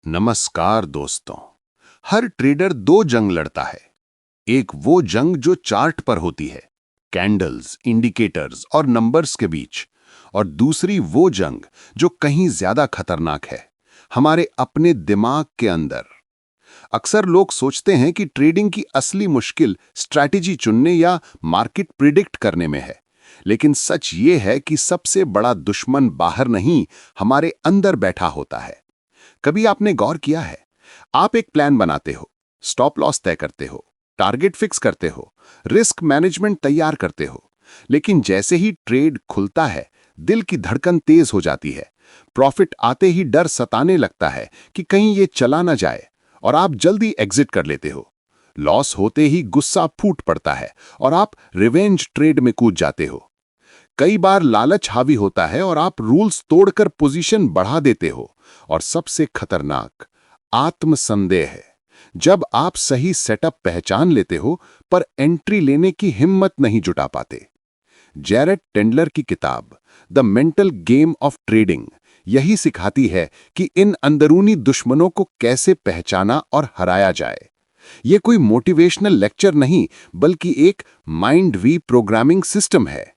नमस्कार दोस्तों। हर ट्रेडर दो जंग लड़ता है। एक वो जंग जो चार्ट पर होती है, कैंडल्स, इंडिकेटर्स और नंबर्स के बीच, और दूसरी वो जंग जो कहीं ज्यादा खतरनाक है, हमारे अपने दिमाग के अंदर। अक्सर लोग सोचते हैं कि ट्रेडिंग की असली मुश्किल स्ट्रैटेजी चुनने या मार्केट प्रिडिक्ट करने में है, लेकिन सच ये है कि सबसे बड़ा दुश्मन बाहर नहीं, हमारे अंदर बैठा होता है। कभी आपने गौर किया है, आप एक प्लान बनाते हो, स्टॉप लॉस तय करते हो, टारगेट फिक्स करते हो, रिस्क मैनेजमेंट तैयार करते हो, लेकिन जैसे ही ट्रेड खुलता है, दिल की धड़कन तेज हो जाती है। प्रॉफिट आते ही डर सताने लगता है कि कहीं ये चला ना जाए, और आप जल्दी एग्जिट कर लेते हो। लॉस होते ही गुस्सा फूट पड़ता है और आप रिवेंज ट्रेड में कूद जाते हो। कई बार लालच हावी होता है और आप रूल्स तोड़कर पोजीशन बढ़ा देते हो। और सबसे खतरनाक, आत्मसंदेह है। जब आप सही सेटअप पहचान लेते हो पर एंट्री लेने की हिम्मत नहीं जुटा पाते। जैरेट टेंडलर की किताब the mental game of trading यही सिखाती है कि इन अंदरूनी दुश्मनों को कैसे पहचाना और हराया जाए। यह कोई मोटिवेशनल लेक्चर नहीं, बल्कि एक माइंड वी प्रोग्रामिंग सिस्टम है।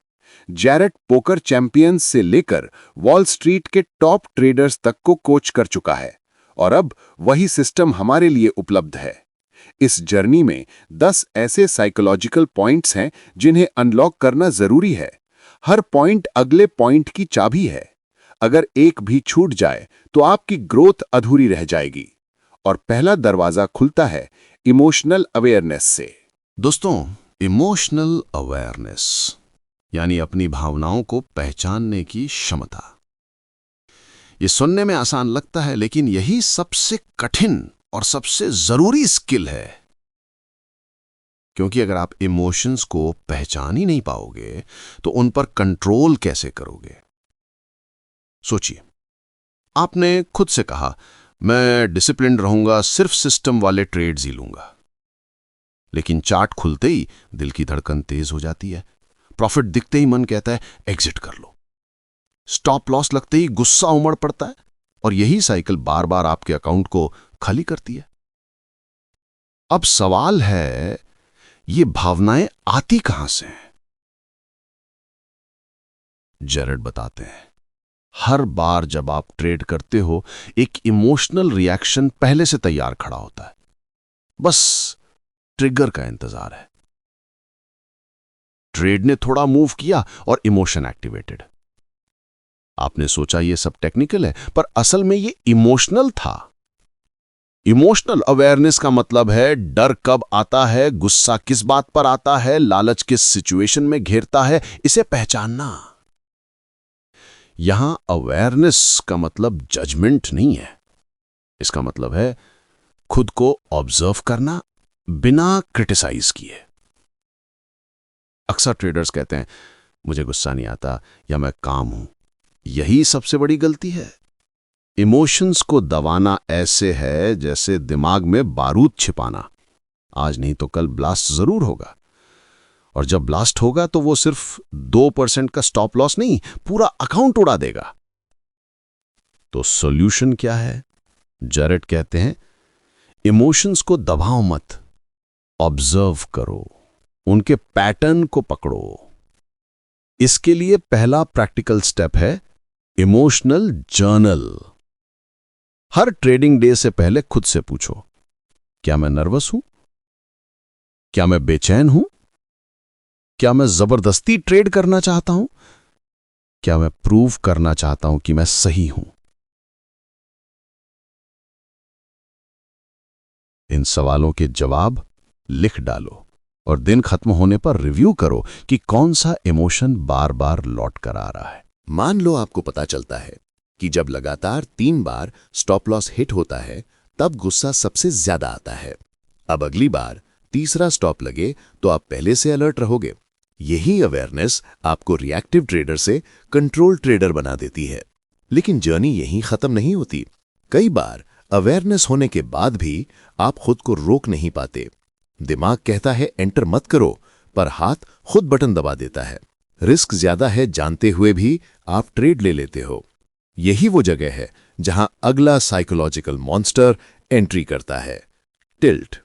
जैरेट पोकर चैंपियंस से लेकर वॉल स्ट्रीट के टॉप ट्रेडर्स तक को कोच कर चुका है, और अब वही सिस्टम हमारे लिए उपलब्ध है। इस जर्नी में 10 ऐसे साइकोलॉजिकल पॉइंट्स हैं जिन्हें अनलॉक करना जरूरी है। हर पॉइंट अगले पॉइंट की चाबी है। अगर एक भी छूट जाए तो आपकी ग्रोथ अधूरी रह जाएगी। और पहला दरवाजा खुलता है इमोशनल अवेयरनेस से। दोस्तों, इमोशनल अवेयरनेस यानी अपनी भावनाओं को पहचानने की क्षमता। ये सुनने में आसान लगता है, लेकिन यही सबसे कठिन और सबसे जरूरी स्किल है। क्योंकि अगर आप इमोशंस को पहचान ही नहीं पाओगे तो उन पर कंट्रोल कैसे करोगे? सोचिए, आपने खुद से कहा, मैं डिसिप्लिन रहूंगा, सिर्फ सिस्टम वाले ट्रेड्स ही लूंगा। लेकिन चार्ट खुलते ही दिल की धड़कन तेज हो जाती है, प्रॉफिट दिखते ही मन कहता है एग्जिट कर लो, स्टॉप लॉस लगते ही गुस्सा उमड़ पड़ता है, और यही साइकिल बार बार आपके अकाउंट को खाली करती है। अब सवाल है, ये भावनाएं आती कहां से हैं? जैरेट बताते हैं, हर बार जब आप ट्रेड करते हो, एक इमोशनल रिएक्शन पहले से तैयार खड़ा होता है। बस ट्रिगर का इंतजार है। ट्रेड ने थोड़ा मूव किया और इमोशन एक्टिवेटेड। आपने सोचा ये सब टेक्निकल है, पर असल में ये इमोशनल था। इमोशनल अवेयरनेस का मतलब है डर कब आता है, गुस्सा किस बात पर आता है, लालच किस सिचुएशन में घेरता है, इसे पहचानना। यहां अवेयरनेस का मतलब जजमेंट नहीं है। इसका मतलब है खुद को ऑब्जर्व करना बिना क्रिटिसाइज किए। अक्सर ट्रेडर्स कहते हैं मुझे गुस्सा नहीं आता या मैं काम हूं। यही सबसे बड़ी गलती है। इमोशंस को दबाना ऐसे है जैसे दिमाग में बारूद छिपाना। आज नहीं तो कल ब्लास्ट जरूर होगा, और जब ब्लास्ट होगा तो वो सिर्फ 2% का स्टॉप लॉस नहीं, पूरा अकाउंट उड़ा देगा। तो सॉल्यूशन क्या है? जैरेट कहते हैं, इमोशंस को दबाओ मत, ऑब्जर्व करो, उनके पैटर्न को पकड़ो। इसके लिए पहला प्रैक्टिकल स्टेप है इमोशनल जर्नल। हर ट्रेडिंग डे से पहले खुद से पूछो, क्या मैं नर्वस हूं? क्या मैं बेचैन हूं? क्या मैं जबरदस्ती ट्रेड करना चाहता हूं? क्या मैं प्रूव करना चाहता हूं कि मैं सही हूं? इन सवालों के जवाब लिख डालो और दिन खत्म होने पर रिव्यू करो कि कौन सा इमोशन बार बार लौट कर आ रहा है। मान लो आपको पता चलता है कि जब लगातार 3 बार स्टॉप लॉस हिट होता है, तब गुस्सा सबसे ज्यादा आता है। अब अगली बार तीसरा स्टॉप लगे तो आप पहले से अलर्ट रहोगे। यही अवेयरनेस आपको रिएक्टिव ट्रेडर से कंट्रोल ट्रेडर बना देती है। लेकिन जर्नी यहीं खत्म नहीं होती। कई बार अवेयरनेस होने के बाद भी आप खुद को रोक नहीं पाते। दिमाग कहता है एंटर मत करो, पर हाथ खुद बटन दबा देता है। रिस्क ज्यादा है जानते हुए भी आप ट्रेड ले लेते हो। यही वो जगह है जहां अगला साइकोलॉजिकल मॉन्स्टर एंट्री करता है, टिल्ट।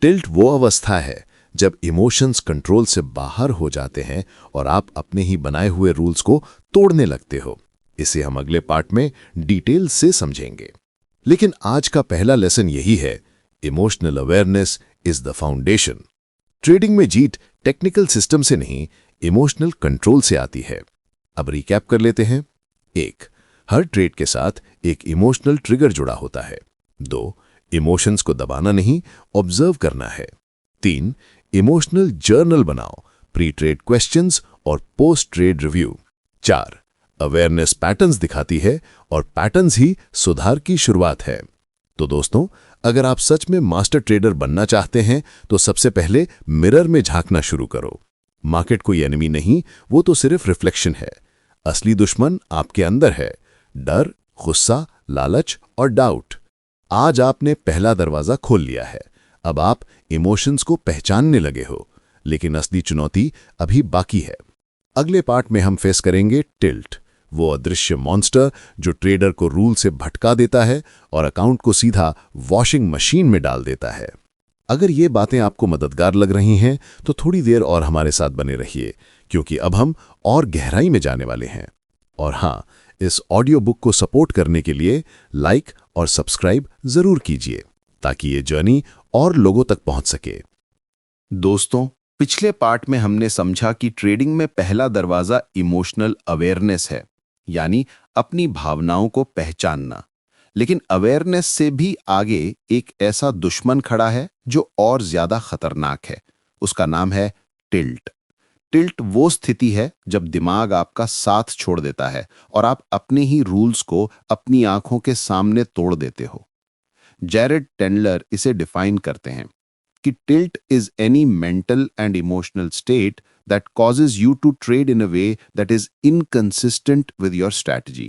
टिल्ट वो अवस्था है जब इमोशंस कंट्रोल से बाहर हो जाते हैं और आप अपने ही बनाए हुए रूल्स को तोड़ने लगते हो। इसे हम अगले पार्ट में डिटेल से समझेंगे। लेकिन आज का पहला लेसन यही है, emotional awareness is the foundation. Trading में जीत टेक्निकल सिस्टम से नहीं, इमोशनल कंट्रोल से आती है। अब रिकैप कर लेते हैं। 1. हर ट्रेड के साथ एक इमोशनल ट्रिगर जुड़ा होता है। 2. इमोशंस को दबाना नहीं, ऑब्जर्व करना है। 3. इमोशनल जर्नल बनाओ, प्री ट्रेड क्वेश्चंस और post trade review. 4. Awareness patterns दिखाती है और पैटर्न्स ही सुधार की शुरुआत है। तो दोस्तों, अगर आप सच में मास्टर ट्रेडर बनना चाहते हैं तो सबसे पहले मिरर में झांकना शुरू करो। मार्केट कोई एनिमी नहीं, वो तो सिर्फ रिफ्लेक्शन है। असली दुश्मन आपके अंदर है, डर, गुस्सा, लालच और डाउट। आज आपने पहला दरवाजा खोल लिया है। अब आप इमोशंस को पहचानने लगे हो, लेकिन असली चुनौती अभी बाकी है। अगले पार्ट में हम फेस करेंगे टिल्ट, वो अदृश्य मॉन्स्टर जो ट्रेडर को रूल से भटका देता है और अकाउंट को सीधा वॉशिंग मशीन में डाल देता है। अगर ये बातें आपको मददगार लग रही हैं तो थोड़ी देर और हमारे साथ बने रहिए, क्योंकि अब हम और गहराई में जाने वाले हैं। और हाँ, इस ऑडियो बुक को सपोर्ट करने के लिए लाइक और सब्सक्राइब जरूर कीजिए, ताकि ये जर्नी और लोगों तक पहुंच सके। दोस्तों, पिछले पार्ट में हमने समझा कि ट्रेडिंग में पहला दरवाजा इमोशनल अवेयरनेस है, यानी अपनी भावनाओं को पहचानना। लेकिन अवेयरनेस से भी आगे एक ऐसा दुश्मन खड़ा है जो और ज्यादा खतरनाक है। उसका नाम है टिल्ट। टिल्ट वो स्थिति है जब दिमाग आपका साथ छोड़ देता है और आप अपने ही रूल्स को अपनी आंखों के सामने तोड़ देते हो। जैरेड टेंडलर इसे डिफाइन करते हैं कि tilt is any mental and emotional state that causes you to trade in a way that is inconsistent with your strategy.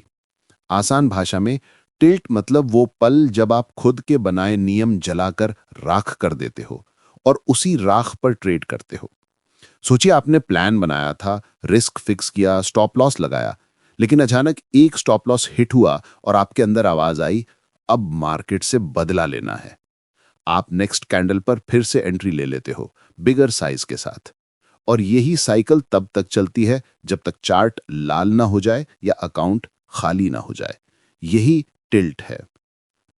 आसान भाषा में टिल्ट मतलब वो पल जब आप खुद के बनाए नियम जलाकर राख कर देते हो और उसी राख पर ट्रेड करते हो। सोचिए, आपने प्लान बनाया था, रिस्क फिक्स किया, स्टॉप लॉस लगाया, लेकिन अचानक एक स्टॉप लॉस हिट हुआ और आपके अंदर आवाज आई, अब मार्केट से बदला लेना है। आप नेक्स्ट कैंडल पर फिर से एंट्री ले लेते हो, बिगर साइज के साथ। और यही साइकिल तब तक चलती है जब तक चार्ट लाल ना हो जाए या अकाउंट खाली ना हो जाए। यही टिल्ट है।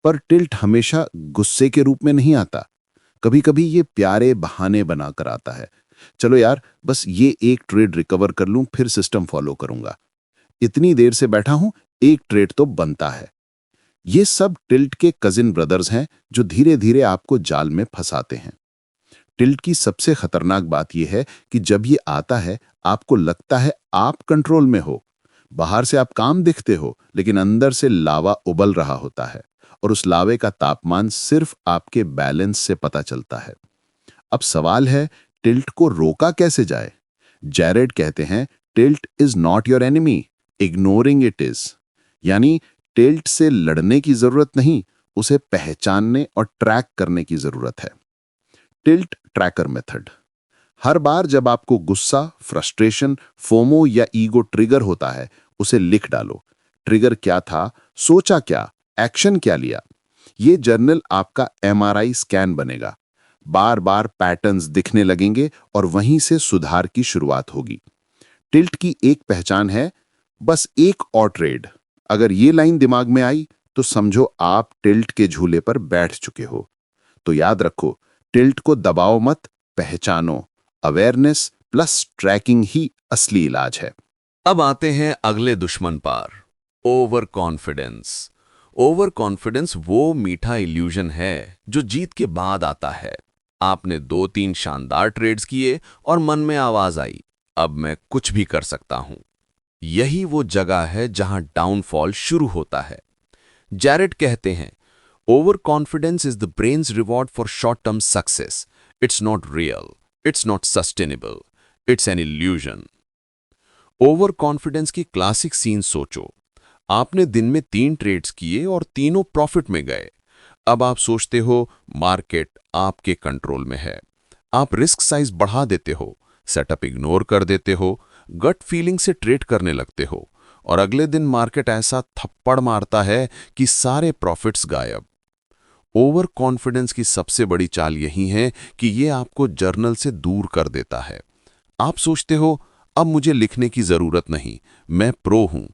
पर टिल्ट हमेशा गुस्से के रूप में नहीं आता। कभी कभी ये प्यारे बहाने बनाकर आता है। चलो यार, बस ये एक ट्रेड रिकवर कर लूं, फिर सिस्टम फॉलो करूंगा। इतनी देर से बैठा हूं, एक ट्रेड तो बनता है। ये सब टिल्ट के कजिन ब्रदर्स हैं जो धीरे धीरे आपको जाल में फंसाते हैं। टिल्ट की सबसे खतरनाक बात यह है कि जब ये आता है, आपको लगता है आप कंट्रोल में हो। बाहर से आप काम दिखते हो, लेकिन अंदर से लावा उबल रहा होता है और उस लावे का तापमान सिर्फ आपके बैलेंस से पता चलता है। अब सवाल है, टिल्ट को रोका कैसे जाए? जैरेड कहते हैं, tilt is not your enemy, ignoring it is. यानी टिल्ट से लड़ने की जरूरत नहीं, उसे पहचानने और ट्रैक करने की जरूरत है। Tilt tracker method. हर बार जब आपको गुस्सा, फ्रस्ट्रेशन, फोमो या ईगो ट्रिगर होता है, उसे लिख डालो। ट्रिगर क्या था, सोचा क्या, एक्शन क्या लिया। ये जर्नल आपका MRI स्कैन बनेगा। बार बार पैटर्न्स दिखने लगेंगे और वहीं से सुधार की शुरुआत होगी। टिल्ट की एक पहचान है, बस एक और ट्रेड। अगर ये लाइन दिमाग में आई तो समझो आप टिल्ट के झूले पर बैठ चुके हो। तो याद रखो, टिल्ट को दबाओ मत, पहचानो। अवेयरनेस प्लस ट्रैकिंग ही असली इलाज है। अब आते हैं अगले दुश्मन पर, ओवर कॉन्फिडेंस। ओवर कॉन्फिडेंस वो मीठा इल्यूजन है जो जीत के बाद आता है। आपने 2-3 शानदार ट्रेड्स किए और मन में आवाज आई, अब मैं कुछ भी कर सकता हूं। यही वो जगह है जहां डाउनफॉल शुरू होता है। जैरेड कहते हैं, over confidence is the brains reward for short term success. It's not real, it's not sustainable, it's an illusion. Over confidence की क्लासिक सीन सोचो। आपने दिन में 3 ट्रेड्स किए और तीनों प्रॉफिट में गए। अब आप सोचते हो मार्केट आपके कंट्रोल में है। आप रिस्क साइज बढ़ा देते हो, सेटअप इग्नोर कर देते हो, गट फीलिंग से ट्रेड करने लगते हो और अगले दिन मार्केट ऐसा थप्पड़ मारता है कि सारे प्रॉफिट्स गायब। ओवर कॉन्फिडेंस की सबसे बड़ी चाल यही है कि ये आपको जर्नल से दूर कर देता है। आप सोचते हो अब मुझे लिखने की जरूरत नहीं, मैं प्रो हूं।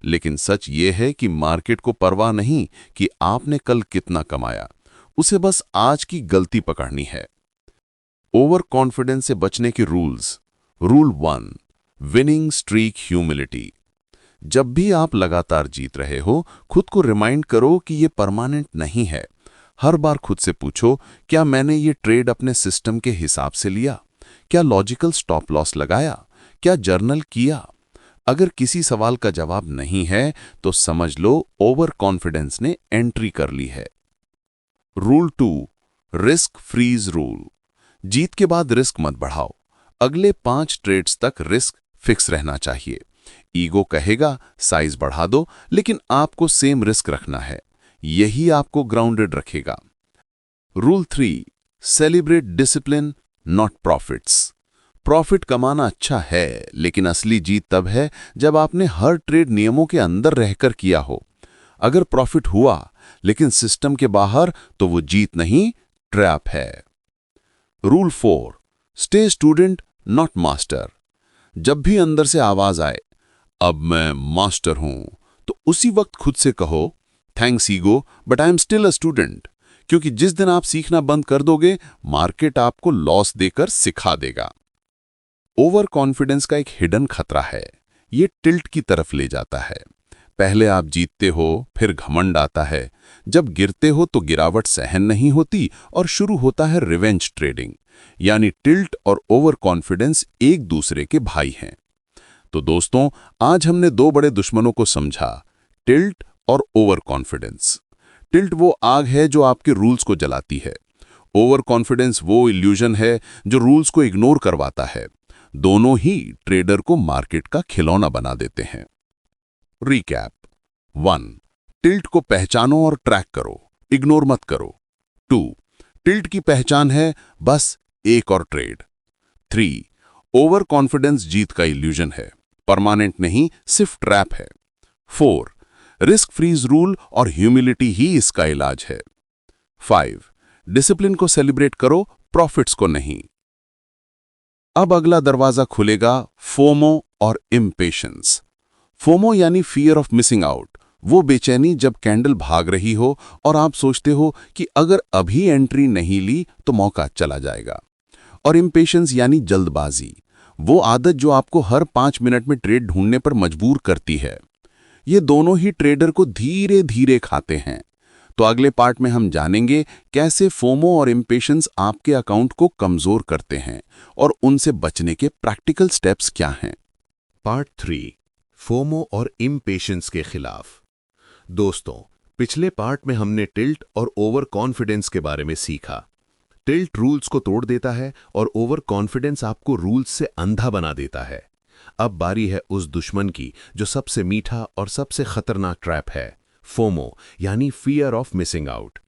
लेकिन सच ये है कि मार्केट को परवाह नहीं कि आपने कल कितना कमाया, उसे बस आज की गलती पकड़नी है। ओवर कॉन्फिडेंस से बचने के rules. Rule 1, winning streak humility. जब भी आप लगातार जीत रहे हो, खुद को रिमाइंड करो कि ये परमानेंट नहीं है। हर बार खुद से पूछो, क्या मैंने ये ट्रेड अपने सिस्टम के हिसाब से लिया? क्या लॉजिकल स्टॉप लॉस लगाया? क्या जर्नल किया? अगर किसी सवाल का जवाब नहीं है तो समझ लो ओवर कॉन्फिडेंस ने एंट्री कर ली है। Rule 2, risk freeze rule. जीत के बाद रिस्क मत बढ़ाओ। अगले 5 ट्रेड्स तक रिस्क फिक्स रहना चाहिए। ईगो कहेगा साइज बढ़ा दो, लेकिन आपको सेम रिस्क रखना है। यही आपको ग्राउंडेड रखेगा। Rule 3, celebrate discipline not profits. Profit कमाना अच्छा है, लेकिन असली जीत तब है जब आपने हर ट्रेड नियमों के अंदर रहकर किया हो। अगर प्रॉफिट हुआ लेकिन सिस्टम के बाहर, तो वो जीत नहीं, ट्रैप है। Rule 4, stay student not master. जब भी अंदर से आवाज आए अब मैं मास्टर हूं, तो उसी वक्त खुद से कहो thanks ego but I am still a student. क्योंकि जिस दिन आप सीखना बंद कर दोगे, मार्केट आपको लॉस देकर सिखा देगा। ओवर कॉन्फिडेंस का एक हिडन खतरा है, ये टिल्ट की तरफ ले जाता है। पहले आप जीतते हो, फिर घमंड आता है। जब गिरते हो तो गिरावट सहन नहीं होती और शुरू होता है रिवेंज ट्रेडिंग। यानी टिल्ट और ओवर कॉन्फिडेंस एक दूसरे के भाई हैं। तो दोस्तों, आज हमने 2 बड़े दुश्मनों को समझा, टिल्ट और ओवर कॉन्फिडेंस। टिल्ट वो आग है जो आपके रूल्स को जलाती है। ओवर कॉन्फिडेंस वो इल्यूजन है जो रूल्स को इग्नोर करवाता है। दोनों ही ट्रेडर को मार्केट का खिलौना बना देते हैं। रिकैप। 1, टिल्ट को पहचानो और ट्रैक करो, इग्नोर मत करो। 2, टिल्ट की पहचान है बस एक और ट्रेड। 3, ओवर कॉन्फिडेंस जीत का इल्यूजन है, परमानेंट नहीं, सिर्फ ट्रैप है। 4, रिस्क फ्रीज रूल और ह्यूमिलिटी ही इसका इलाज है। 5, डिसिप्लिन को सेलिब्रेट करो, प्रॉफिट्स को नहीं। अब अगला दरवाजा खुलेगा फोमो और इम्पेशंस। फोमो यानी फियर ऑफ मिसिंग आउट, वो बेचैनी जब कैंडल भाग रही हो और आप सोचते हो कि अगर अभी एंट्री नहीं ली तो मौका चला जाएगा। और इम्पेशंस यानी जल्दबाजी, वो आदत जो आपको हर 5 मिनट में ट्रेड ढूंढने पर मजबूर करती है। ये दोनों ही ट्रेडर को धीरे धीरे खाते हैं। तो अगले पार्ट में हम जानेंगे कैसे फोमो और इम्पेशंस आपके अकाउंट को कमजोर करते हैं और उनसे बचने के प्रैक्टिकल स्टेप्स क्या हैं। पार्ट 3, फोमो और इम्पेशंस के खिलाफ। दोस्तों, पिछले पार्ट में हमने टिल्ट और ओवर कॉन्फिडेंस के बारे में सीखा। टिल्ट रूल्स को तोड़ देता है और ओवर कॉन्फिडेंस आपको रूल्स से अंधा बना देता है। अब बारी है उस दुश्मन की जो सबसे मीठा और सबसे खतरनाक ट्रैप है, फोमो यानी fear of missing out.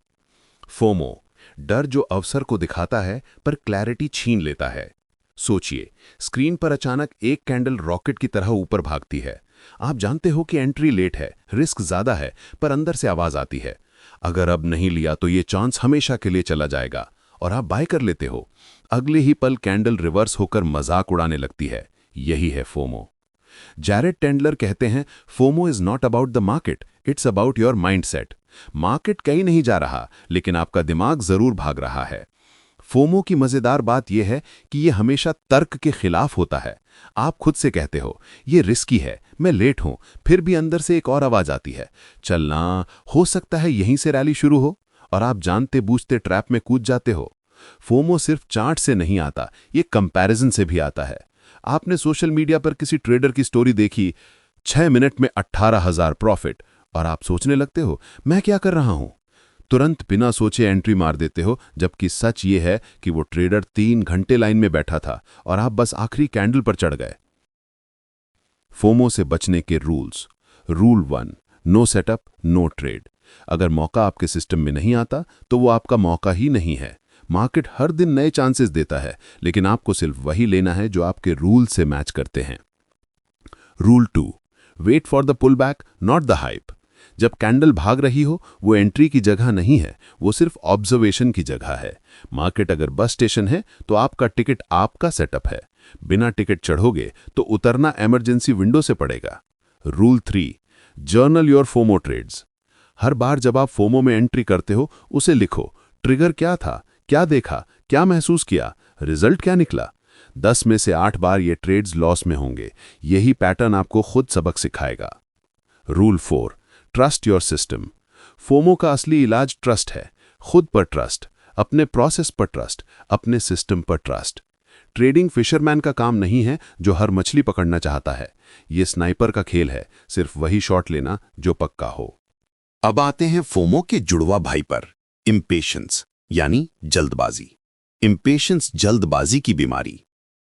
FOMO, डर जो अवसर को दिखाता है पर क्लैरिटी छीन लेता है। सोचिए, स्क्रीन पर अचानक एक कैंडल रॉकेट की तरह ऊपर भागती है। आप जानते हो कि एंट्री लेट है, रिस्क ज्यादा है, पर अंदर से आवाज आती है, अगर अब नहीं लिया तो ये चांस हमेशा के लिए चला जाएगा, और आप बाय कर लेते हो। अगले ही पल कैंडल रिवर्स होकर मजाक उड़ाने लगती है। यही है फोमो। जैरेड टेंडलर कहते हैं, FOMO is not about the market, it's about your mindset. Market कहीं नहीं जा रहा, लेकिन आपका दिमाग जरूर भाग रहा है। फोमो की मजेदार बात यह है कि यह हमेशा तर्क के खिलाफ होता है। आप खुद से कहते हो ये रिस्की है, मैं लेट हूं, फिर भी अंदर से एक और आवाज आती है, चलना, हो सकता है यहीं से रैली शुरू हो, और आप जानते बूझते ट्रैप में कूद जाते हो। फोमो सिर्फ चार्ट से नहीं आता, ये कंपैरिजन से भी आता है। आपने सोशल मीडिया पर किसी ट्रेडर की स्टोरी देखी, 6 मिनट में 18,000 प्रॉफिट, और आप सोचने लगते हो मैं क्या कर रहा हूं। तुरंत बिना सोचे एंट्री मार देते हो, जबकि सच ये है कि वो ट्रेडर 3 घंटे लाइन में बैठा था और आप बस आखिरी कैंडल पर चढ़ गए। फोमो से बचने के rules. Rule 1, no setup no trade. अगर मौका आपके सिस्टम में नहीं आता तो वो आपका मौका ही नहीं है। मार्केट हर दिन नए चांसेस देता है, लेकिन आपको सिर्फ वही लेना है जो आपके रूल से मैच करते हैं। Rule 2, wait for the pull back, not the hype. जब कैंडल भाग रही हो, वो एंट्री की जगह नहीं है, वो सिर्फ ऑब्जर्वेशन की जगह है। मार्केट अगर बस स्टेशन है तो आपका टिकट आपका सेटअप है। बिना टिकट चढ़ोगे तो उतरना इमरजेंसी विंडो से पड़ेगा। Rule 3, journal your FOMO trades. हर बार जब आप फोमो में एंट्री करते हो, उसे लिखो। ट्रिगर क्या था, क्या देखा, क्या महसूस किया, रिजल्ट क्या निकला। 10 में से 8 बार ये ट्रेड्स लॉस में होंगे। यही पैटर्न आपको खुद सबक सिखाएगा। Rule 4, trust your system. FOMO का असली इलाज ट्रस्ट है। खुद पर ट्रस्ट, अपने प्रोसेस पर ट्रस्ट, अपने सिस्टम पर ट्रस्ट। ट्रेडिंग फिशरमैन का काम नहीं है जो हर मछली पकड़ना चाहता है। ये स्नाइपर का खेल है, सिर्फ वही शॉट लेना जो पक्का हो। अब आते हैं फोमो के जुड़वा भाई पर, इम्पेशंस यानी जल्दबाजी। इम्पेशंस जल्दबाजी की बीमारी।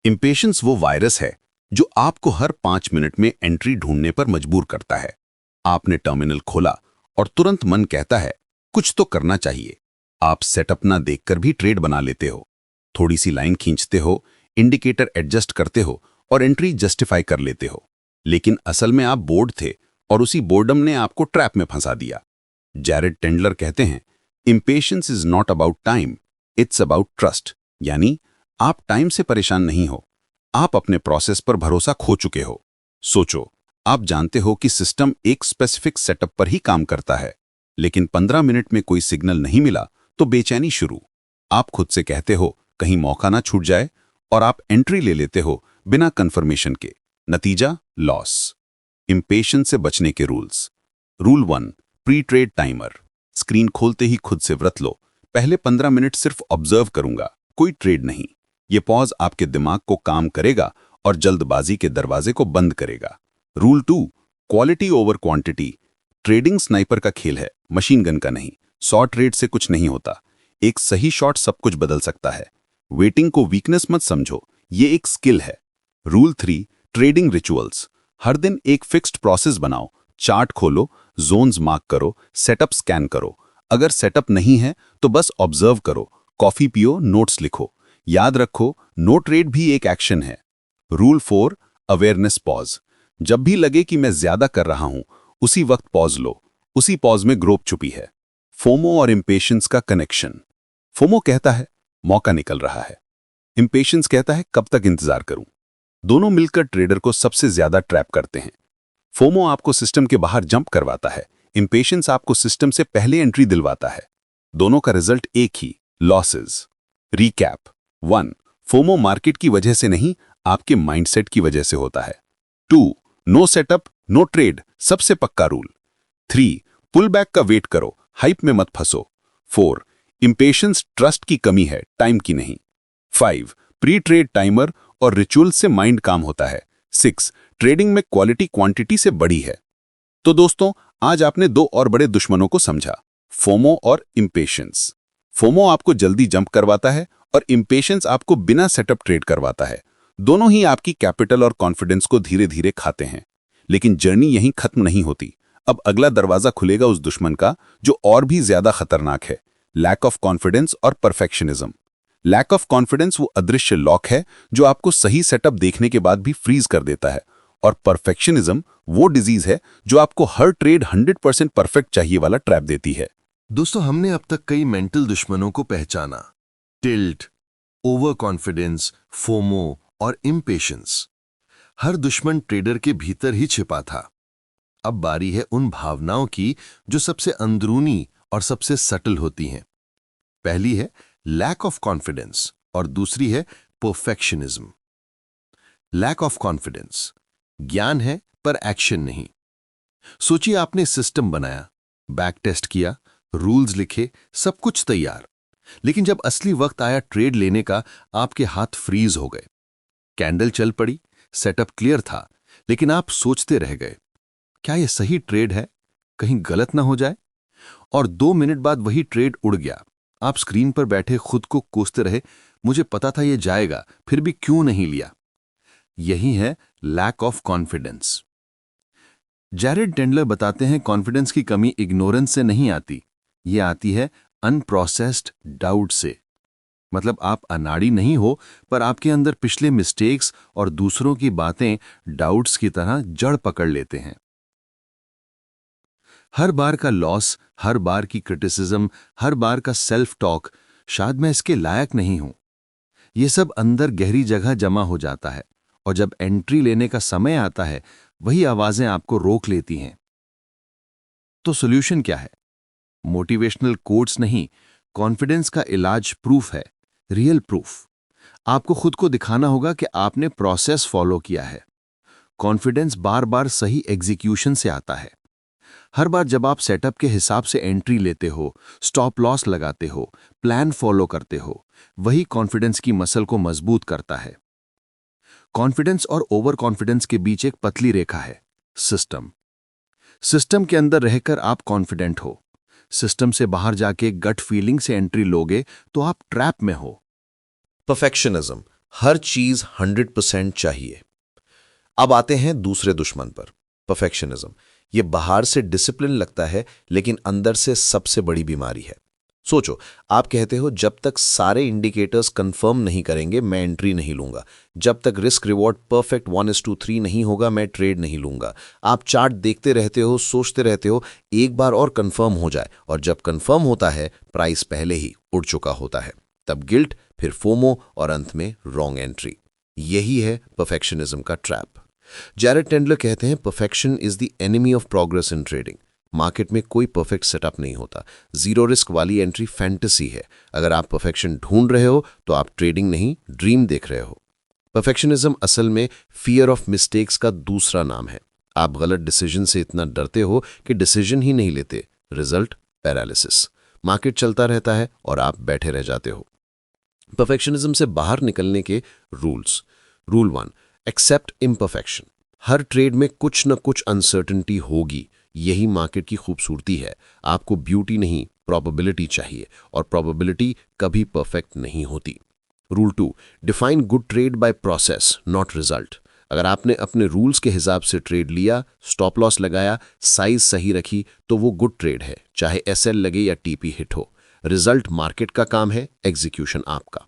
इम्पेशंस वो वायरस है जो आपको हर 5 मिनट में एंट्री ढूंढने पर मजबूर करता है। आपने टर्मिनल खोला और तुरंत मन कहता है कुछ तो करना चाहिए। आप सेटअप ना देखकर भी ट्रेड बना लेते हो। थोड़ी सी लाइन खींचते हो, इंडिकेटर एडजस्ट करते हो और एंट्री जस्टिफाई कर लेते हो। लेकिन असल में आप बोर्ड थे और उसी बोर्डम ने आपको ट्रैप में फंसा दिया। जैरेड टेंडलर कहते हैं, impatience is not about time, it's about trust. यानी आप टाइम से परेशान नहीं हो, आप अपने प्रोसेस पर भरोसा खो चुके हो। सोचो, आप जानते हो कि सिस्टम एक स्पेसिफिक सेटअप पर ही काम करता है, लेकिन 15 मिनट में कोई सिग्नल नहीं मिला तो बेचैनी शुरू। आप खुद से कहते हो कहीं मौका ना छूट जाए, और आप एंट्री ले लेते हो बिना कंफर्मेशन के। नतीजा लॉस। इम्पेशंस से बचने के rules. Rule 1, pre trade timer. Screen खोलते ही खुद से व्रत लो, पहले 15 मिनट सिर्फ ऑब्जर्व करूंगा, कोई ट्रेड नहीं। ये पॉज आपके दिमाग को काम करेगा और जल्दबाजी के दरवाजे को बंद करेगा। Rule 2, quality over quantity. Trading sniper का खेल है, मशीन गन का नहीं। 100 ट्रेड से कुछ नहीं होता। एक सही शॉट सब कुछ बदल सकता है। वेटिंग को वीकनेस मत समझो, ये एक स्किल है। Rule 3, trading rituals. हर दिन एक फिक्स्ड प्रोसेस बनाओ। चार्ट खोलो, जोन्स मार्क करो, सेटअप स्कैन करो। अगर सेटअप नहीं है तो बस ऑब्जर्व करो, कॉफी पियो, नोट्स लिखो। याद रखो, नो ट्रेड भी एक एक्शन है। Rule 4, awareness pause. जब भी लगे कि मैं ज्यादा कर रहा हूं, उसी वक्त पॉज लो। उसी पॉज में ग्रोथ छुपी है। फोमो और इम्पेशंस का कनेक्शन। फोमो कहता है मौका निकल रहा है, इम्पेशंस कहता है कब तक इंतजार करूं। दोनों मिलकर ट्रेडर को सबसे ज्यादा ट्रैप करते हैं। फोमो आपको सिस्टम के बाहर जंप करवाता है, इम्पेशंस आपको सिस्टम से पहले एंट्री दिलवाता है। दोनों का रिजल्ट एक ही, लॉसेस। रीकैप। 1, फोमो मार्केट की वजह से नहीं, आपके माइंडसेट की वजह से होता है। 2, नो सेटअप नो ट्रेड, सबसे पक्का रूल। 3, पुल बैक का वेट करो, हाइप में मत फंसो। 4, इम्पेशंस ट्रस्ट की कमी है, टाइम की नहीं। 5, प्री ट्रेड टाइमर और रिचुअल से माइंड काम होता है। 6, ट्रेडिंग में क्वालिटी क्वांटिटी से बड़ी है। तो दोस्तों, आज आपने 2 और बड़े दुश्मनों को समझा, फोमो और इम्पेशंस। फोमो आपको जल्दी जंप करवाता है और इम्पेशंस आपको बिना सेटअप ट्रेड करवाता है। दोनों ही आपकी कैपिटल और कॉन्फिडेंस को धीरे धीरे खाते हैं। लेकिन जर्नी यहीं खत्म नहीं होती। अब अगला दरवाजा खुलेगा उस दुश्मन का जो और भी ज्यादा खतरनाक है, लैक ऑफ कॉन्फिडेंस और परफेक्शनिज्म। लैक ऑफ कॉन्फिडेंस वो अदृश्य लॉक है जो आपको सही सेटअप देखने के बाद भी फ्रीज कर देता है, और परफेक्शनिज्म वो डिजीज है जो आपको हर ट्रेड 100% परफेक्ट चाहिए वाला ट्रैप देती है। दोस्तों, हमने अब तक कई मेंटल दुश्मनों को पहचाना, टिल्ट, ओवर कॉन्फिडेंस, फोमो और इम्पेशंस। हर दुश्मन ट्रेडर के भीतर ही छिपा था। अब बारी है उन भावनाओं की जो सबसे अंदरूनी और सबसे सटल होती हैं। पहली है लैक ऑफ कॉन्फिडेंस और दूसरी है परफेक्शनिज्म। लैक ऑफ कॉन्फिडेंस ज्ञान है पर एक्शन नहीं। सोचिए, आपने सिस्टम बनाया, बैक टेस्ट किया, रूल्स लिखे, सब कुछ तैयार, लेकिन जब असली वक्त आया ट्रेड लेने का, आपके हाथ फ्रीज हो गए। कैंडल चल पड़ी, सेटअप क्लियर था, लेकिन आप सोचते रह गए, क्या यह सही ट्रेड है, कहीं गलत ना हो जाए। और 2 मिनट बाद वही ट्रेड उड़ गया। आप स्क्रीन पर बैठे खुद को कोसते रहे, मुझे पता था यह जाएगा, फिर भी क्यों नहीं लिया। यही है लैक ऑफ कॉन्फिडेंस। जैरेड टेंडलर बताते हैं, कॉन्फिडेंस की कमी इग्नोरेंस से नहीं आती, ये आती है अनप्रोसेस्ड डाउट से। मतलब आप अनाड़ी नहीं हो, पर आपके अंदर पिछले मिस्टेक्स और दूसरों की बातें डाउट्स की तरह जड़ पकड़ लेते हैं। हर बार का लॉस, हर बार की क्रिटिसिज्म, हर बार का सेल्फ टॉक, शायद मैं इसके लायक नहीं हूं, ये सब अंदर गहरी जगह जमा हो जाता है, और जब एंट्री लेने का समय आता है, वही आवाजें आपको रोक लेती हैं। तो सॉल्यूशन क्या है? मोटिवेशनल कोट्स नहीं, कॉन्फिडेंस का इलाज प्रूफ है, रियल प्रूफ। आपको खुद को दिखाना होगा कि आपने प्रोसेस फॉलो किया है। कॉन्फिडेंस बार बार सही एग्जीक्यूशन से आता है। हर बार जब आप सेटअप के हिसाब से एंट्री लेते हो, स्टॉप लॉस लगाते हो, प्लान फॉलो करते हो, वही कॉन्फिडेंस की मसल को मजबूत करता है। कॉन्फिडेंस और ओवर कॉन्फिडेंस के बीच एक पतली रेखा है, सिस्टम। सिस्टम के अंदर रहकर आप कॉन्फिडेंट हो, सिस्टम से बाहर जाके गट फीलिंग से एंट्री लोगे तो आप ट्रैप में हो। परफेक्शनिज्म, हर चीज 100% चाहिए। अब आते हैं दूसरे दुश्मन पर, परफेक्शनिज्म। ये बाहर से डिसिप्लिन लगता है, लेकिन अंदर से सबसे बड़ी बीमारी है। सोचो, आप कहते हो जब तक सारे इंडिकेटर्स कंफर्म नहीं करेंगे मैं एंट्री नहीं लूंगा, जब तक रिस्क रिवॉर्ड परफेक्ट 1:3 नहीं होगा मैं ट्रेड नहीं लूंगा। आप चार्ट देखते रहते हो, सोचते रहते हो, एक बार और कंफर्म हो जाए, और जब कंफर्म होता है प्राइस पहले ही उड़ चुका होता है। तब गिल्ट, फिर फोमो, और अंत में रॉन्ग एंट्री। यही है परफेक्शनिज्म का ट्रैप। जैरेड टेंडलर कहते हैं perfection is the enemy of progress in trading. Market में कोई परफेक्ट सेटअप नहीं होता। जीरो रिस्क वाली एंट्री फैंटेसी है। अगर आप परफेक्शन ढूंढ रहे हो तो आप ट्रेडिंग नहीं, ड्रीम देख रहे हो। परफेक्शनिज्म असल में फियर ऑफ मिस्टेक्स का दूसरा नाम है। आप गलत डिसीजन से इतना डरते हो कि डिसीजन ही नहीं लेते। Result, paralysis. मार्केट चलता रहता है और आप बैठे रह जाते हो। परफेक्शनिज्म से बाहर निकलने के रूल्स। Rule 1, accept imperfection. हर ट्रेड में कुछ न कुछ अनसर्टेनिटी होगी, यही मार्केट की खूबसूरती है। आपको ब्यूटी नहीं, प्रोबेबिलिटी चाहिए, और प्रोबेबिलिटी कभी परफेक्ट नहीं होती। Rule 2, define good trade by process not result. अगर आपने अपने रूल्स के हिसाब से ट्रेड लिया, स्टॉप लॉस लगाया, साइज सही रखी, तो वो गुड ट्रेड है, चाहे एसएल लगे या टीपी हिट हो। रिजल्ट मार्केट का काम है, एग्जीक्यूशन आपका।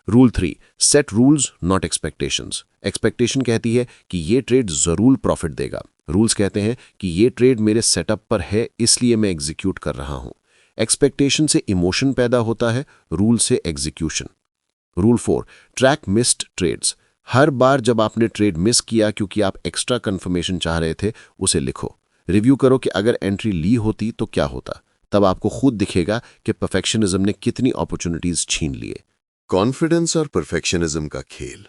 Rule 3, set rules not expectations. Expectation कहती है कि ये ट्रेड जरूर प्रॉफिट देगा, रूल्स कहते हैं कि ये ट्रेड मेरे सेटअप पर है इसलिए मैं एग्जीक्यूट कर रहा हूं। एक्सपेक्टेशन से इमोशन पैदा होता है, रूल से execution. Rule 4, track missed trades. हर बार जब आपने ट्रेड मिस किया क्योंकि आप एक्स्ट्रा कंफर्मेशन चाह रहे थे, उसे लिखो। रिव्यू करो कि अगर एंट्री ली होती तो क्या होता। तब आपको खुद दिखेगा कि परफेक्शनिज्म ने कितनी अपॉर्चुनिटीज छीन लिए। कॉन्फिडेंस और परफेक्शनिज्म का खेल।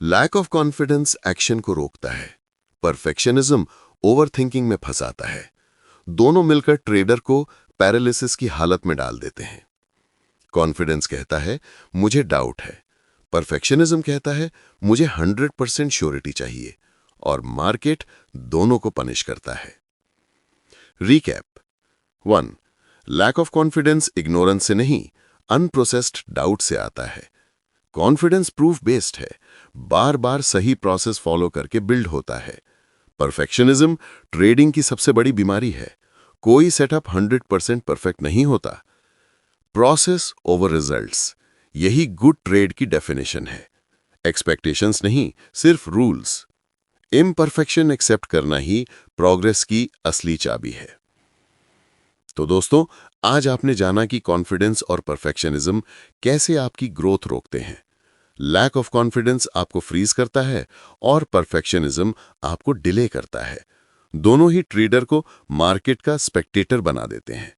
लैक ऑफ कॉन्फिडेंस एक्शन को रोकता है, परफेक्शनिज्म ओवरथिंकिंग में फंसाता है। दोनों मिलकर ट्रेडर को पैरालिसिस की हालत में डाल देते हैं। कॉन्फिडेंस कहता है मुझे डाउट है, परफेक्शनिज्म कहता है मुझे 100% श्योरिटी चाहिए, और मार्केट दोनों को पनिश करता है। Recap. 1, lack of confidence ignorance से नहीं, अनप्रोसेस्ड डाउट से आता है। कॉन्फिडेंस प्रूफ बेस्ड है, बार बार सही प्रोसेस फॉलो करके बिल्ड होता है। परफेक्शनिज्म ट्रेडिंग की सबसे बड़ी बीमारी है। कोई सेटअप 100% परफेक्ट नहीं होता। प्रोसेस ओवर रिजल्ट्स, यही गुड ट्रेड की डेफिनेशन है। एक्सपेक्टेशंस नहीं, सिर्फ रूल्स। इम्परफेक्शन एक्सेप्ट करना ही प्रोग्रेस की असली चाबी है। तो दोस्तों, आज आपने जाना कि कॉन्फिडेंस और परफेक्शनिज्म कैसे आपकी ग्रोथ रोकते हैं। लैक ऑफ कॉन्फिडेंस आपको फ्रीज करता है और परफेक्शनिज्म आपको डिले करता है। दोनों ही ट्रेडर को मार्केट का स्पेक्टेटर बना देते हैं।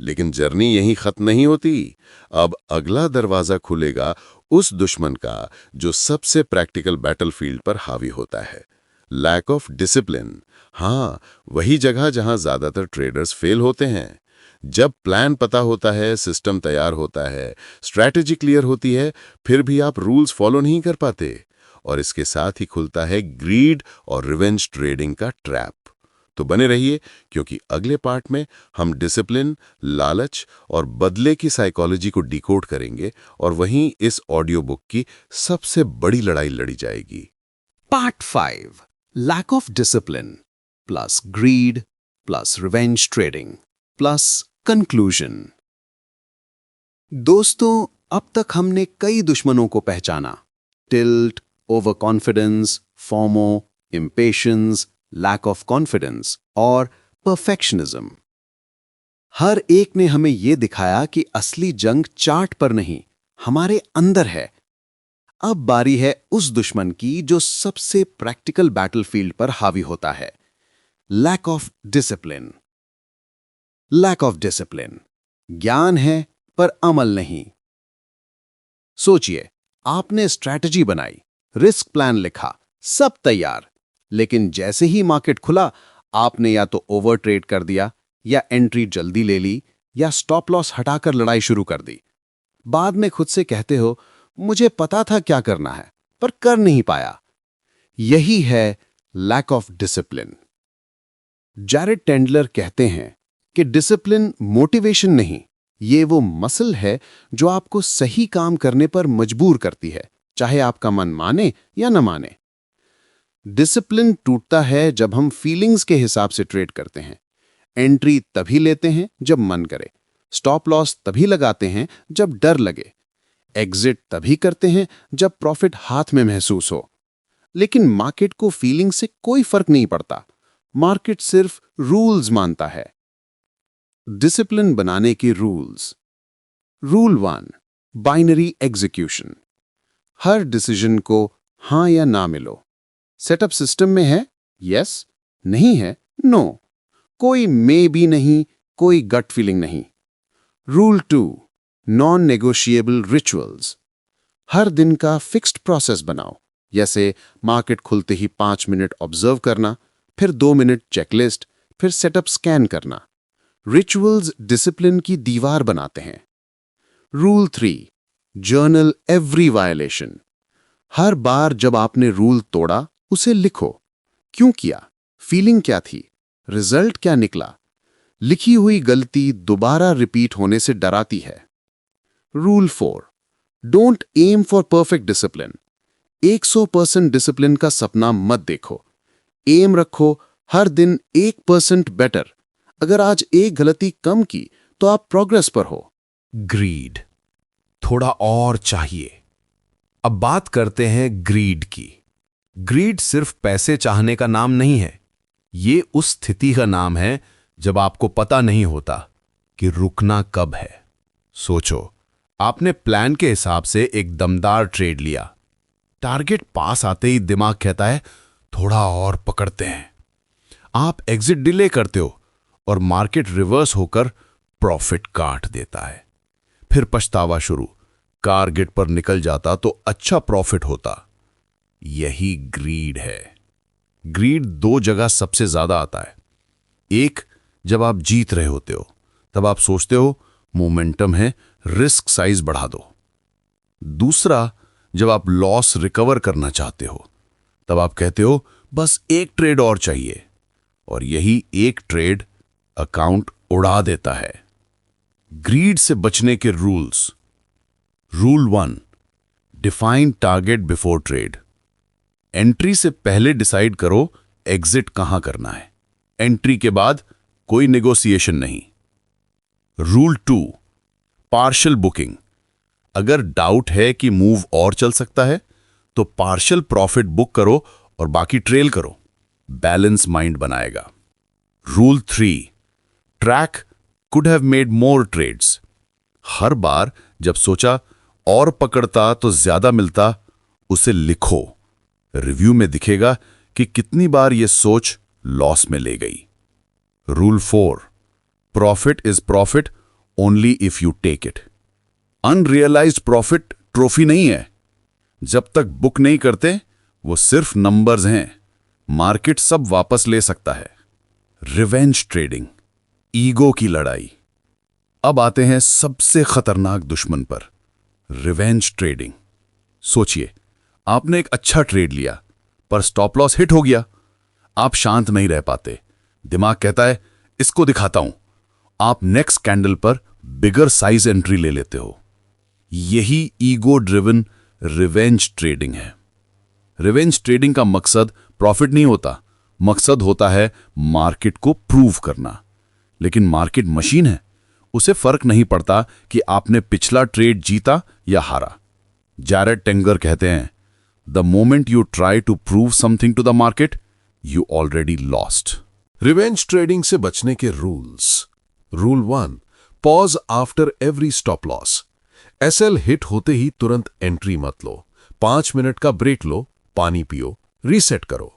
लेकिन जर्नी यहीं खत्म नहीं होती। अब अगला दरवाजा खुलेगा उस दुश्मन का जो सबसे प्रैक्टिकल बैटलफील्ड पर हावी होता है, लैक ऑफ डिसिप्लिन। हाँ, वही जगह जहां ज्यादातर ट्रेडर्स फेल होते हैं। जब प्लान पता होता है, सिस्टम तैयार होता है, स्ट्रैटेजी क्लियर होती है, फिर भी आप रूल्स फॉलो नहीं कर पाते, और इसके साथ ही खुलता है ग्रीड और रिवेंज ट्रेडिंग का ट्रैप। तो बने रहिए, क्योंकि अगले पार्ट में हम डिसिप्लिन, लालच और बदले की साइकोलॉजी को डिकोड करेंगे, और वहीं इस ऑडियो बुक की सबसे बड़ी लड़ाई लड़ी जाएगी। Part 5, Lack of Discipline plus Greed plus Revenge Trading plus Conclusion। दोस्तों, अब तक हमने कई दुश्मनों को पहचाना: tilt, over confidence, FOMO, impatience, lack of confidence और परफेक्शनिज्म। हर एक ने हमें यह दिखाया कि असली जंग चार्ट पर नहीं, हमारे अंदर है। अब बारी है उस दुश्मन की जो सबसे प्रैक्टिकल बैटलफील्ड पर हावी होता है: lack of discipline. Lack of discipline, ज्ञान है पर अमल नहीं। सोचिए, आपने स्ट्रैटेजी बनाई, रिस्क प्लान लिखा, सब तैयार, लेकिन जैसे ही मार्केट खुला, आपने या तो ओवर ट्रेड कर दिया, या एंट्री जल्दी ले ली, या स्टॉप लॉस हटाकर लड़ाई शुरू कर दी। बाद में खुद से कहते हो, मुझे पता था क्या करना है, पर कर नहीं पाया। यही है लैक ऑफ डिसिप्लिन। जैरेड टेंडलर कहते हैं कि डिसिप्लिन मोटिवेशन नहीं, ये वो मसल है जो आपको सही काम करने पर मजबूर करती है, चाहे आपका मन माने या न माने। डिसिप्लिन टूटता है जब हम फीलिंग्स के हिसाब से ट्रेड करते हैं। एंट्री तभी लेते हैं जब मन करे, स्टॉप लॉस तभी लगाते हैं जब डर लगे, एग्जिट तभी करते हैं जब प्रॉफिट हाथ में महसूस हो। लेकिन मार्केट को फीलिंग से कोई फर्क नहीं पड़ता, मार्केट सिर्फ रूल्स मानता है। डिसिप्लिन बनाने के रूल्स। Rule 1, binary execution. हर डिसीजन को हां या ना मिलो। सेटअप सिस्टम में है यस, नहीं है नो, कोई मे भी नहीं, कोई गट फीलिंग नहीं। Rule 2, non negotiable rituals. हर दिन का फिक्स्ड प्रोसेस बनाओ, जैसे मार्केट खुलते ही 5 मिनट ऑब्जर्व करना, फिर 2 मिनट चेकलिस्ट, फिर सेटअप स्कैन करना। रिचुअल्स डिसिप्लिन की दीवार बनाते हैं। Rule 3, journal every violation. हर बार जब आपने रूल तोड़ा, उसे लिखो। क्यों किया, फीलिंग क्या थी, रिजल्ट क्या निकला। लिखी हुई गलती दोबारा रिपीट होने से डराती है। Rule 4, don't aim for perfect discipline. 100% discipline का सपना मत देखो। एम रखो हर दिन 1% बेटर। अगर आज एक गलती कम की तो आप प्रोग्रेस पर हो। ग्रीड, थोड़ा और चाहिए। अब बात करते हैं ग्रीड की। ग्रीड सिर्फ पैसे चाहने का नाम नहीं है, ये उस स्थिति का नाम है जब आपको पता नहीं होता कि रुकना कब है। सोचो, आपने प्लान के हिसाब से एक दमदार ट्रेड लिया। टारगेट पास आते ही दिमाग कहता है थोड़ा और पकड़ते हैं। आप एग्जिट डिले करते हो और मार्केट रिवर्स होकर प्रॉफिट काट देता है। फिर पछतावा शुरू, टारगेट पर निकल जाता तो अच्छा प्रॉफिट होता। यही ग्रीड है। ग्रीड 2 जगह सबसे ज्यादा आता है। एक, जब आप जीत रहे होते हो, तब आप सोचते हो मोमेंटम है, रिस्क साइज बढ़ा दो। दूसरा, जब आप लॉस रिकवर करना चाहते हो, तब आप कहते हो बस एक ट्रेड और चाहिए, और यही एक ट्रेड अकाउंट उड़ा देता है। ग्रीड से बचने के rules. Rule 1, define target before trade. Entry से पहले डिसाइड करो एग्जिट कहां करना है। एंट्री के बाद कोई नेगोशिएशन नहीं। Rule 2, partial booking. अगर डाउट है कि मूव और चल सकता है तो पार्शियल प्रॉफिट बुक करो और बाकी ट्रेल करो। बैलेंस माइंड बनाएगा। Rule 3, track could have made more trades. हर बार जब सोचा और पकड़ता तो ज्यादा मिलता, उसे लिखो। रिव्यू में दिखेगा कि कितनी बार यह सोच लॉस में ले गई। Rule 4, profit is profit only if you take it. Unrealised profit trophy नहीं है। जब तक बुक नहीं करते वो सिर्फ नंबर्स हैं। मार्केट सब वापस ले सकता है। रिवेंज ट्रेडिंग, ईगो की लड़ाई। अब आते हैं सबसे खतरनाक दुश्मन पर, रिवेंज ट्रेडिंग। सोचिए, आपने एक अच्छा ट्रेड लिया पर स्टॉप लॉस हिट हो गया। आप शांत नहीं रह पाते। दिमाग कहता है इसको दिखाता हूं। आप नेक्स्ट कैंडल पर बिगर साइज एंट्री ले लेते हो। यही ईगो ड्रिवन रिवेंज ट्रेडिंग है। रिवेंज ट्रेडिंग का मकसद प्रॉफिट नहीं होता, मकसद होता है मार्केट को प्रूव करना। लेकिन मार्केट मशीन है, उसे फर्क नहीं पड़ता कि आपने पिछला ट्रेड जीता या हारा। जैरेड टेंगर कहते हैं, the moment you try to prove something to the market, you already lost. Revenge trading से बचने के rules. Rule 1, pause after every stop loss. SL hit होते ही तुरंत एंट्री मत लो, 5 मिनट का ब्रेक लो, पानी पियो, रीसेट करो।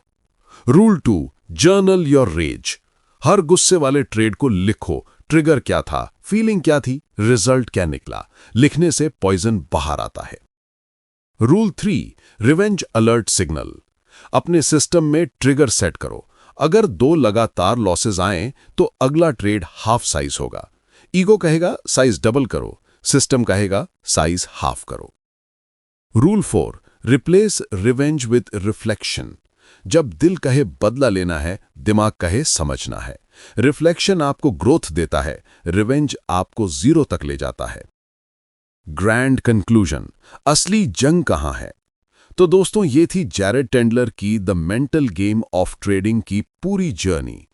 Rule 2, journal your rage. हर गुस्से वाले ट्रेड को लिखो, ट्रिगर क्या था, फीलिंग क्या थी, रिजल्ट क्या निकला। लिखने से पॉइजन बाहर आता है। Rule 3, revenge alert signal. अपने सिस्टम में ट्रिगर सेट करो। अगर 2 लगातार लॉसेज आए तो अगला ट्रेड हाफ साइज होगा। ईगो कहेगा साइज डबल करो, सिस्टम कहेगा साइज हाफ करो। Rule 4, replace revenge with reflection. जब दिल कहे बदला लेना है, दिमाग कहे समझना है। रिफ्लेक्शन आपको ग्रोथ देता है, रिवेंज आपको 0 तक ले जाता है। ग्रैंड कंक्लूजन, असली जंग कहां है? तो दोस्तों, ये थी जैरेड टेंडलर की the mental game of trading की पूरी जर्नी।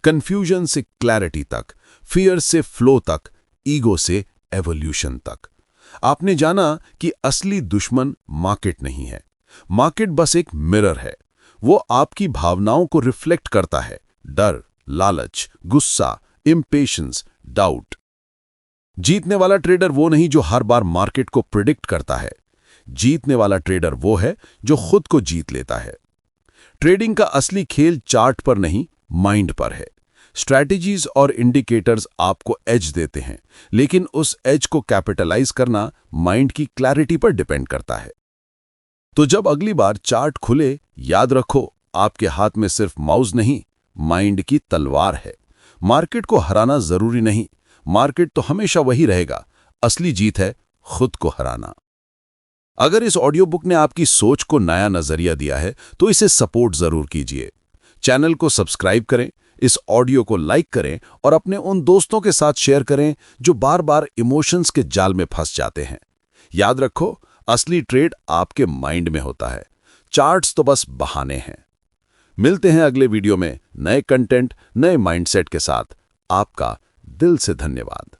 कंफ्यूजन से क्लैरिटी तक, फियर से फ्लो तक, ईगो से एवोल्यूशन तक। आपने जाना कि असली दुश्मन मार्केट नहीं है। मार्केट बस एक मिरर है। वो आपकी भावनाओं को रिफ्लेक्ट करता है। डर, लालच, गुस्सा, इम्पेशंस, डाउट। जीतने वाला ट्रेडर वो नहीं जो हर बार मार्केट को प्रिडिक्ट करता है। जीतने वाला ट्रेडर वो है जो खुद को जीत लेता है। ट्रेडिंग का असली खेल चार्ट पर नहीं, माइंड पर है। स्ट्रैटेजीज और इंडिकेटर्स आपको एज देते हैं, लेकिन उस एज को कैपिटलाइज करना माइंड की क्लैरिटी पर डिपेंड करता है। तो जब अगली बार चार्ट खुले, याद रखो, आपके हाथ में सिर्फ माउस नहीं, माइंड की तलवार है। मार्केट को हराना जरूरी नहीं, मार्केट तो हमेशा वही रहेगा। असली जीत है खुद को हराना। अगर इस ऑडियो बुक ने आपकी सोच को नया नजरिया दिया है तो इसे सपोर्ट जरूर कीजिए। चैनल को सब्सक्राइब करें, इस ऑडियो को लाइक करें और अपने उन दोस्तों के साथ शेयर करें जो बार बार इमोशंस के जाल में फंस जाते हैं। याद रखो, असली ट्रेड आपके माइंड में होता है, चार्ट्स तो बस बहाने हैं। मिलते हैं अगले वीडियो में नए कंटेंट, नए माइंडसेट के साथ। आपका दिल से धन्यवाद।